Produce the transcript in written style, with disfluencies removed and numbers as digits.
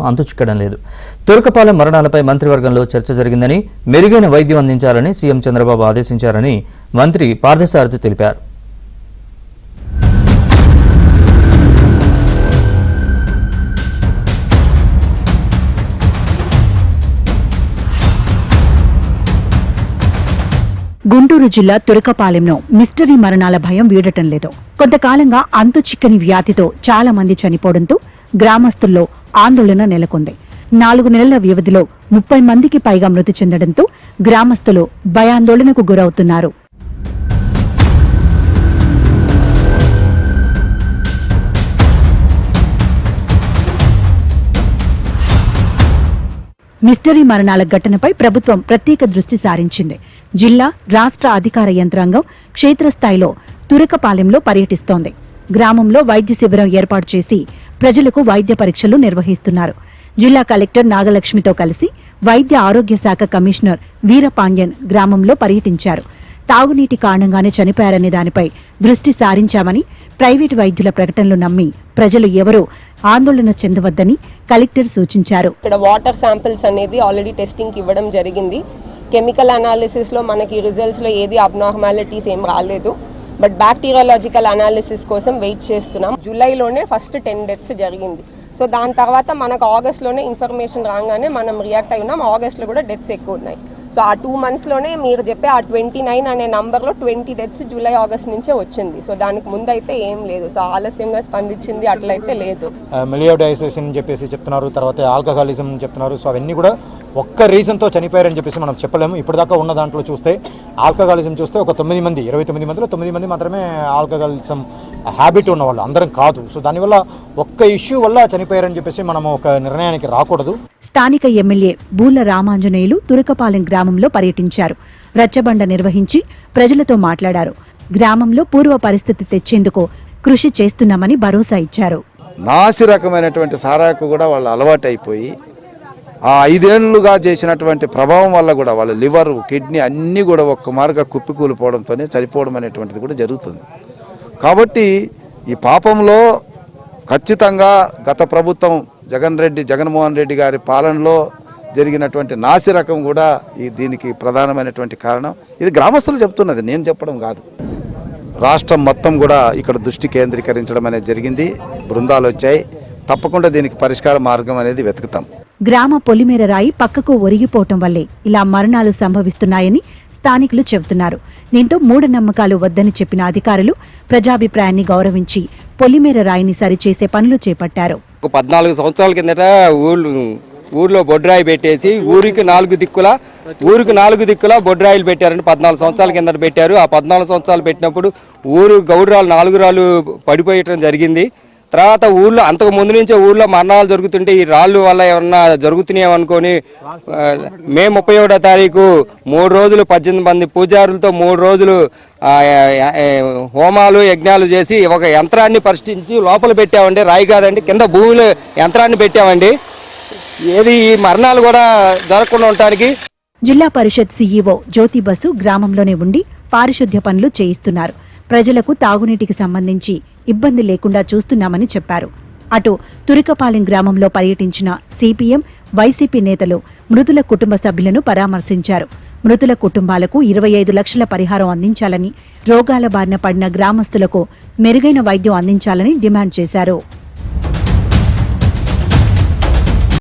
అంతుచిక్కడం లేదు. తురకపాలెం మరణాలపై మంత్రివర్గంలో చర్చ జరిగిందని, మెరుగైన వైద్యం అందించాలని సీఎం చంద్రబాబు ఆదేశించారని మంత్రి పార్థసారథి తెలిపారు. గుంటూరు జిల్లా తురకపాలెంలో మిస్టరీ మరణాల భయం వీడటం లేదు. కొంతకాలంగా అంతుచిక్కని వ్యాధితో చాలా మంది చనిపోవడంతో గ్రామస్తుల్లో ఆందోళన నెలకొంది. 4 నెలల వ్యవధిలో 30 మందికి పైగా మృతి చెందడంతో గ్రామస్తులు భయాందోళనకు గురవుతున్నారు. మిస్టరీ మరణాల ఘటనపై ప్రభుత్వం ప్రత్యేక దృష్టి సారించింది. జిల్లా, రాష్ట్ర అధికార యంత్రాంగం క్షేత్రస్థాయిలో తురకపాలెంలో పర్యటిస్తోంది. గ్రామంలో వైద్య శిబిరం ఏర్పాటు చేసి ప్రజలకు వైద్య పరీక్షలు నిర్వహిస్తున్నారు. జిల్లా కలెక్టర్ నాగలక్ష్మితో కలిసి వైద్య ఆరోగ్య శాఖ కమిషనర్ వీరపాండ్యన్ గ్రామంలో పర్యటించారు. తాగునీటి కారణంగానే చనిపోయారనే దానిపై దృష్టి సారించామని, ప్రైవేటు వైద్యుల ప్రకటనలు నమ్మి ప్రజలు ఎవరూ ఆందోళన చెందవద్దని కలెక్టర్ సూచించారు. ఇక్కడ వాటర్ శాంపిల్స్ అనేది ఆల్రెడీ టెస్టింగ్ కి ఇవ్వడం జరిగింది. కెమికల్ అనాలిసిస్ లో మనకి రిజల్ట్స్ లో ఏది అబ్నార్మాలిటీస్ ఏం రాలేదు. బట్ బ్యాక్టీరియాలజికల్ అనాలిసిస్ కోసం వెయిట్ చేస్తున్నాం. జూలైలోనే ఫస్ట్ 10 డెత్స్ జరిగింది. సో దాని తర్వాత మనకు ఆగస్ట్లోనే ఇన్ఫర్మేషన్ రాగానే మనం రియాక్ట్ అయి ఉన్నాం. ఆగస్ట్లో కూడా డెత్స్ ఎక్కువ ఉన్నాయి. సో ఆ 2 మంత్స్లోనే మీరు చెప్పే ఆ 29 అనే నంబర్లో 20 డెత్స్ జూలై ఆగస్ట్ నుంచే వచ్చింది. సో దానికి ముందు అయితే ఏం లేదు. సో ఆలస్యంగా స్పందించింది అట్లయితే లేదు. మిలియోడైసిస్ అని చెప్పేసి చెప్తున్నారు, తర్వాత ఆల్కహాలిజం చెప్తున్నారు. సో అవన్నీ కూడా ఒక్క రీజన్తో చనిపోయారని చెప్పేసి మనం చెప్పలేము. ఇప్పటిదాకా ఉన్న దాంట్లో చూస్తే ఆల్కహాలిజం చూస్తే ఒక 9 మంది, 29 మందిలో 9 మంది మాత్రమే ఆల్కహాలిజం హ్యాబిట్ ఉన్నవాళ్ళు, అందరం కాదు. సో దానివల్ల ఒక్క ఇష్యూ వల్ల చనిపోయారని చెప్పేసి మనం ఒక నిర్ణయానికి రాకూడదు. స్థానిక ఎమ్మెల్యే బూళ్ల రామాంజనేయులు తురకపాలెం గ్రామంలో పర్యటించారు. రచ్చబండ నిర్వహించి ప్రజలతో మాట్లాడారు. గ్రామంలో పూర్వ పరిస్థితి తెచ్చేందుకు కృషి చేస్తున్నామని భరోసా ఇచ్చారు. నాసి రకమైనటువంటి సారాకు కూడా వాళ్ళు అలవాటు అయిపోయి ఆ 5 ఏళ్లుగా చేసినటువంటి ప్రభావం వల్ల కూడా వాళ్ళ లివరు, కిడ్నీ అన్నీ కూడా ఒక్క మార్గా కుప్పికూలిపోవడంతోనే చనిపోవడం అనేటువంటిది కూడా జరుగుతుంది. కాబట్టి ఈ పాపంలో ఖచ్చితంగా గత ప్రభుత్వం జగన్మోహన్ రెడ్డి గారి పాలనలో జరిగినటువంటి నాసి రకం కూడా దీనికి ప్రధానమైనటువంటి కారణం. ఇది గ్రామస్తులు చెప్తున్నది, నేను చెప్పడం కాదు. రాష్ట్రం మొత్తం కూడా ఇక్కడ దృష్టి కేంద్రీకరించడం అనేది జరిగింది. బృందాలు వచ్చాయి. తప్పకుండా దీనికి పరిష్కార మార్గం అనేది వెతుకుతాం. గ్రామ పొలిమేర రాయి పక్కకు ఒరిగిపోవటం వల్లే ఇలా మరణాలు సంభవిస్తున్నాయని స్థానికులు చెబుతున్నారు. దీంతో మూఢనమ్మకాలు వద్దని చెప్పిన అధికారులు ప్రజాభిప్రాయాన్ని గౌరవించి పొలిమేర రాయిని సరిచేసే పనులు చేపట్టారు. 14 సంవత్సరాల కిందట ఊర్లో బొడ్రాయి పెట్టేసి ఊరికి 4 దిక్కుల బొడ్రాయిలు పెట్టారని 14 సంవత్సరాల కిందట పెట్టారు. ఆ 14 సంవత్సరాలు పెట్టినప్పుడు ఊరు గౌడ్రాలు 4 రాళ్ళు పడిపోయటం జరిగింది. తర్వాత ఊళ్ళో అంతకు ముందు నుంచే ఊళ్ళో మరణాలు జరుగుతుంటే ఈ రాళ్ళు వల్ల ఏమన్నా జరుగుతున్నాయనుకొని మే 31వ తారీఖు 3 రోజులు 18 మంది పూజారులతో 3 రోజులు హోమాలు యజ్ఞాలు చేసి ఒక యంత్రాన్ని పరిష్కరించి లోపల పెట్టామండి. రాయి కాదండి, కింద భూమిలో యంత్రాన్ని పెట్టామండి. ఏది ఈ మరణాలు కూడా జరగకుండా ఉండటానికి. జిల్లా పరిషత్ సీఈఓ జ్యోతి బసు గ్రామంలోనే ఉండి పారిశుద్ధ్య పనులు చేయిస్తున్నారు. ప్రజలకు తాగునీటికి సంబంధించి ఇబ్బంది లేకుండా చూస్తున్నామని చెప్పారు. అటు తురకపాలెం గ్రామంలో పర్యటించిన సిపిఎం, వైసీపీ నేతలు మృతుల కుటుంబ సభ్యులను పరామర్శించారు. మృతుల కుటుంబాలకు 25 లక్షల పరిహారం అందించాలని, రోగాల బారిన పడిన గ్రామస్తులకు మెరుగైన వైద్యం అందించాలని డిమాండ్ చేశారు.